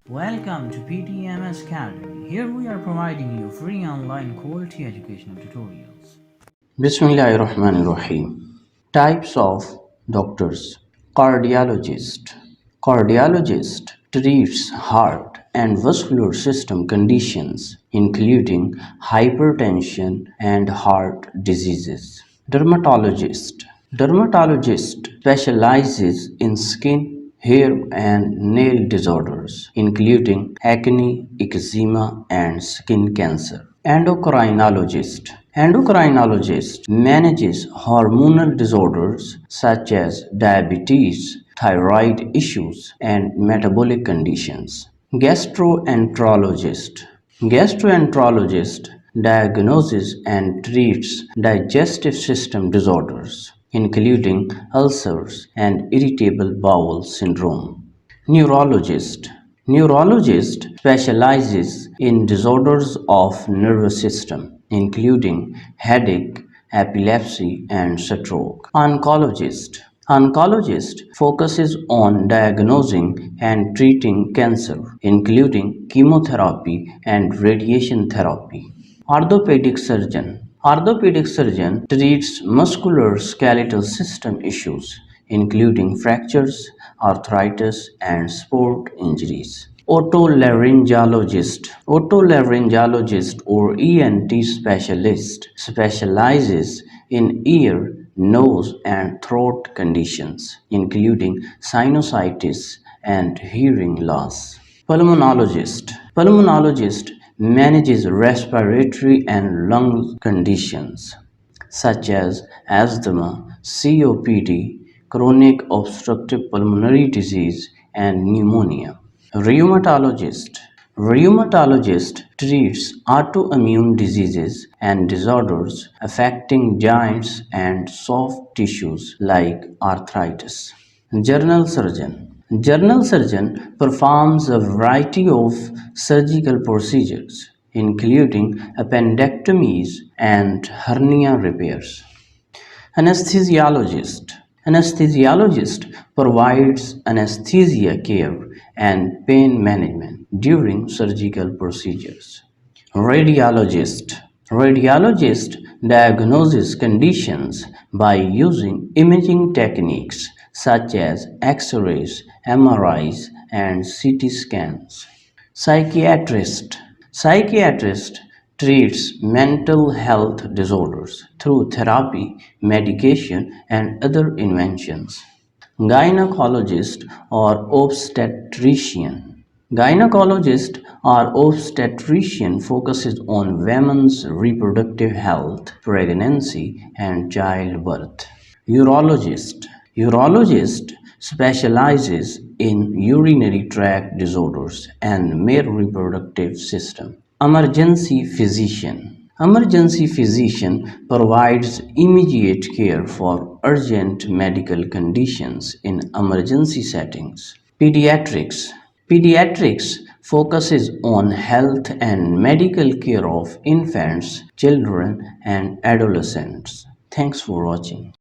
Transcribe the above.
Welcome to PDMS Academy. Here we are providing you free online quality educational tutorials. Bismillahirrahmanirrahim. Types of doctors. Cardiologist. Cardiologist treats heart and vascular system conditions, including hypertension and heart diseases. Dermatologist. Dermatologist specializes in skin, hair, and nail disorders, including acne, eczema, and skin cancer. Endocrinologist. Endocrinologist manages hormonal disorders such as diabetes, thyroid issues, and metabolic conditions. Gastroenterologist. Gastroenterologist diagnoses and treats digestive system disorders, including ulcers and irritable bowel syndrome. Neurologist. Neurologist specializes in disorders of nervous system, including headache, epilepsy, and stroke. Oncologist. Oncologist focuses on diagnosing and treating cancer, including chemotherapy and radiation therapy. Orthopedic surgeon. Orthopedic surgeon treats musculoskeletal system issues, including fractures, arthritis, and sport injuries. Otolaryngologist. Otolaryngologist or ENT specialist specializes in ear, nose, and throat conditions, including sinusitis and hearing loss. Pulmonologist. Pulmonologist manages respiratory and lung conditions such as asthma, COPD, chronic obstructive pulmonary disease, and pneumonia. Rheumatologist. Rheumatologist treats autoimmune diseases and disorders affecting joints and soft tissues like arthritis. General surgeon. General surgeon performs a variety of surgical procedures, including appendectomies and hernia repairs. Anesthesiologist. Anesthesiologist provides anesthesia care and pain management during surgical procedures. Radiologist. Radiologist diagnoses conditions by using imaging techniques such as X-rays, MRIs, and CT scans. Psychiatrist. Psychiatrist treats mental health disorders through therapy, medication, and other inventions. Gynecologist or obstetrician. Gynecologist or obstetrician focuses on women's reproductive health, pregnancy, and childbirth. Urologist. Urologist specializes in urinary tract disorders and male reproductive system. Emergency physician. Emergency physician provides immediate care for urgent medical conditions in emergency settings. Pediatrics. Pediatrics focuses on health and medical care of infants, children, and adolescents. Thanks for watching.